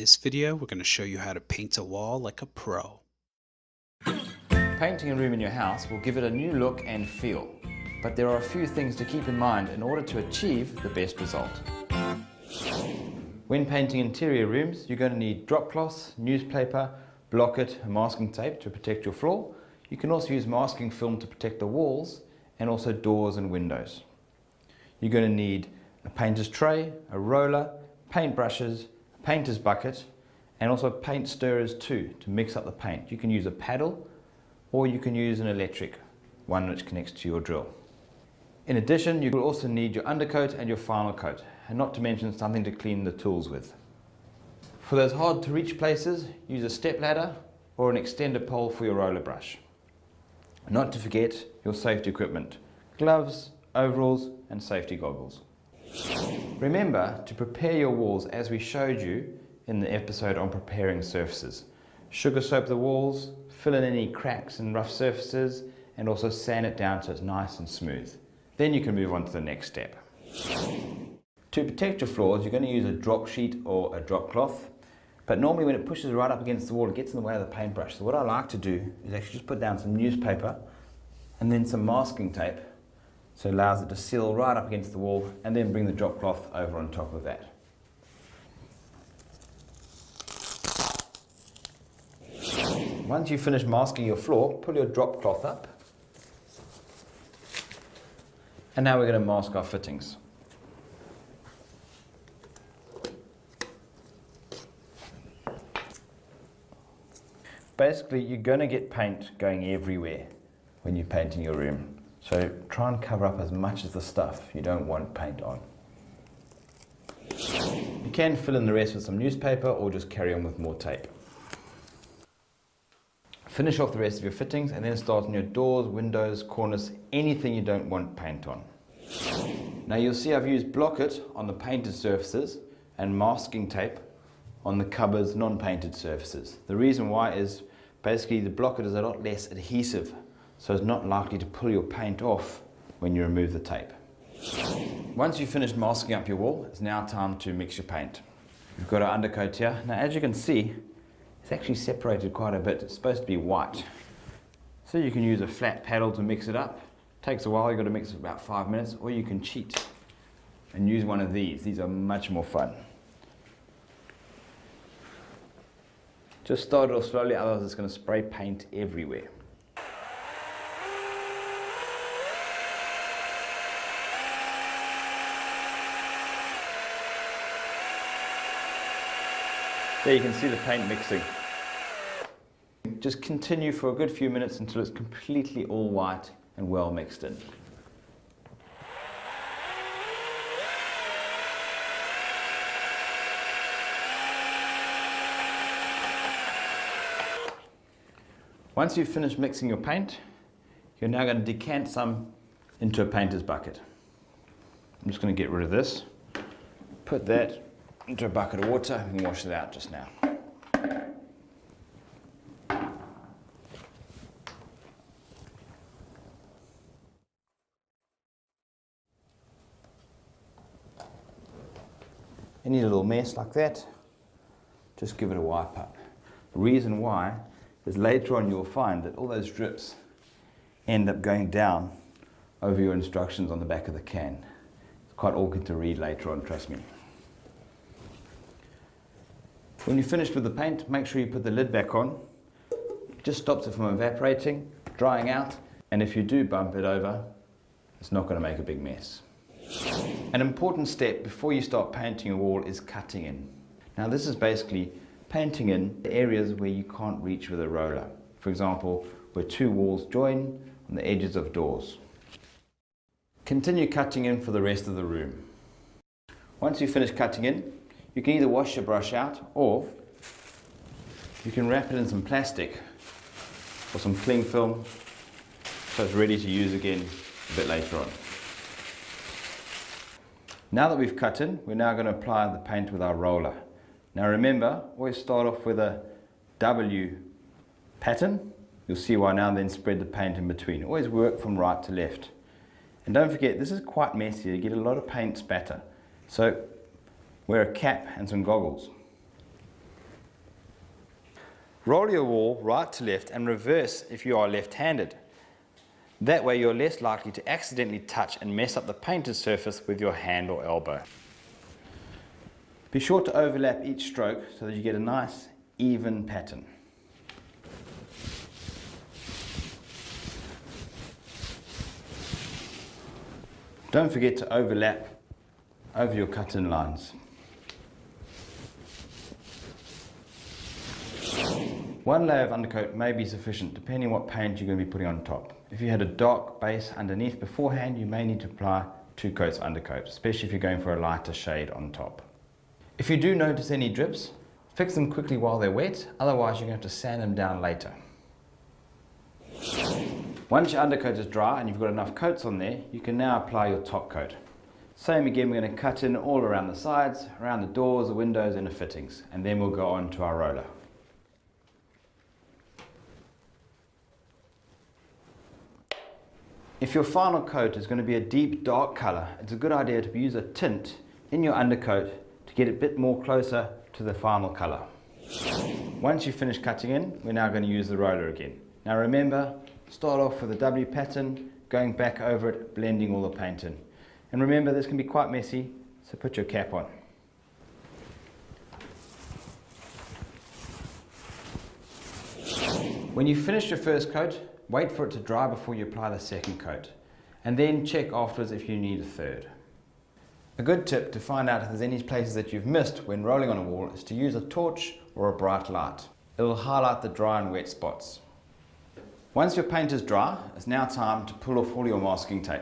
this video, we're going to show you how to paint a wall like a pro. Painting a room in your house will give it a new look and feel, but there are a few things to keep in mind in order to achieve the best result. When painting interior rooms, you're going to need drop cloths, newspaper, block-it, and masking tape to protect your floor. You can also use masking film to protect the walls and also doors and windows. You're going to need a painter's tray, a roller, paint brushes, a painter's bucket, and also paint stirrers too to mix up the paint. You can use a paddle or you can use an electric one which connects to your drill. In addition, you will also need your undercoat and your final coat, and not to mention something to clean the tools with. For those hard to reach places, use a step ladder or an extended pole for your roller brush. Not to forget your safety equipment, gloves, overalls and safety goggles. Remember to prepare your walls as we showed you in the episode on preparing surfaces. Sugar soap the walls, fill in any cracks and rough surfaces, and also sand it down so it's nice and smooth. Then you can move on to the next step. To protect your floors, you're going to use a drop sheet or a drop cloth, but normally when it pushes right up against the wall, it gets in the way of the paintbrush. So what I like to do is actually just put down some newspaper and then some masking tape, so it allows it to seal right up against the wall, and then bring the drop cloth over on top of that. Once you've finished masking your floor, pull your drop cloth up. And now we're going to mask our fittings. Basically, you're going to get paint going everywhere when you're painting your room. So try and cover up as much of the stuff you don't want paint on. You can fill in the rest with some newspaper or just carry on with more tape. Finish off the rest of your fittings and then start on your doors, windows, corners, anything you don't want paint on. Now you'll see I've used block-it on the painted surfaces and masking tape on the cupboards, non-painted surfaces. The reason why is basically the block-it is a lot less adhesive, so it's not likely to pull your paint off when you remove the tape. Once you've finished masking up your wall, it's now time to mix your paint. We've got our undercoat here. Now as you can see, it's actually separated quite a bit. It's supposed to be white. So you can use a flat paddle to mix it up. Takes a while, you've got to mix it for about 5 minutes, or you can cheat and use one of these. These are much more fun. Just start it off slowly, otherwise it's going to spray paint everywhere. There you can see the paint mixing. Just continue for a good few minutes until it's completely all white and well mixed in. Once you've finished mixing your paint, you're now going to decant some into a painter's bucket. I'm just going to get rid of this, put that into a bucket of water and wash it out just now. Any little mess like that, just give it a wipe up. The reason why is later on you'll find that all those drips end up going down over your instructions on the back of the can. It's quite awkward to read later on, trust me. When you're finished with the paint, make sure you put the lid back on. It just stops it from evaporating, drying out, and if you do bump it over, it's not going to make a big mess. An important step before you start painting a wall is cutting in. Now this is basically painting in the areas where you can't reach with a roller. For example, where two walls join on the edges of doors. Continue cutting in for the rest of the room. Once you finish cutting in, you can either wash your brush out or you can wrap it in some plastic or some cling film so it's ready to use again a bit later on. Now that we've cut in, we're now going to apply the paint with our roller. Now remember, always start off with a W pattern. You'll see why now, then spread the paint in between. Always work from right to left. And don't forget, this is quite messy. You get a lot of paint spatter. So wear a cap and some goggles. Roll your wall right to left and reverse if you are left-handed. That way you're less likely to accidentally touch and mess up the painted surface with your hand or elbow. Be sure to overlap each stroke so that you get a nice, even pattern. Don't forget to overlap over your cut-in lines. One layer of undercoat may be sufficient depending on what paint you're going to be putting on top. If you had a dark base underneath beforehand, you may need to apply 2 coats of undercoat, especially if you're going for a lighter shade on top. If you do notice any drips, fix them quickly while they're wet, otherwise you're going to have to sand them down later. Once your undercoat is dry and you've got enough coats on there, you can now apply your top coat. Same again, we're going to cut in all around the sides, around the doors, the windows and the fittings, and then we'll go on to our roller. If your final coat is going to be a deep dark colour, it's a good idea to use a tint in your undercoat to get it a bit more closer to the final colour. Once you've finished cutting in, we're now going to use the roller again. Now remember, start off with a W pattern, going back over it, blending all the paint in. And remember, this can be quite messy, so put your cap on. When you finish your first coat, wait for it to dry before you apply the second coat, and then check afterwards if you need a third. A good tip to find out if there's any places that you've missed when rolling on a wall is to use a torch or a bright light. It will highlight the dry and wet spots. Once your paint is dry, it's now time to pull off all your masking tape.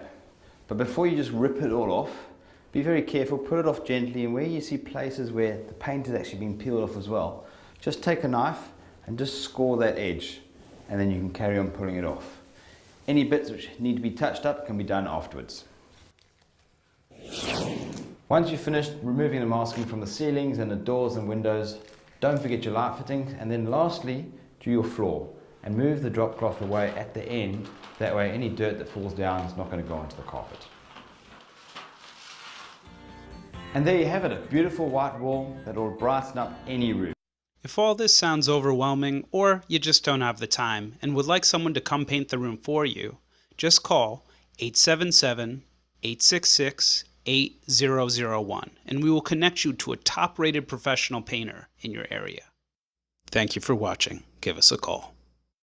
But before you just rip it all off, be very careful, put it off gently, and where you see places where the paint has actually been peeled off as well, just take a knife and just score that edge, and then you can carry on pulling it off. Any bits which need to be touched up can be done afterwards. Once you've finished removing the masking from the ceilings and the doors and windows, don't forget your light fittings, and then lastly, do your floor and move the drop cloth away at the end. That way any dirt that falls down is not going to go onto the carpet. And there you have it, a beautiful white wall that will brighten up any room. If all this sounds overwhelming, or you just don't have the time and would like someone to come paint the room for you, just call 877-866-8001 and we will connect you to a top-rated professional painter in your area. Thank you for watching. Give us a call.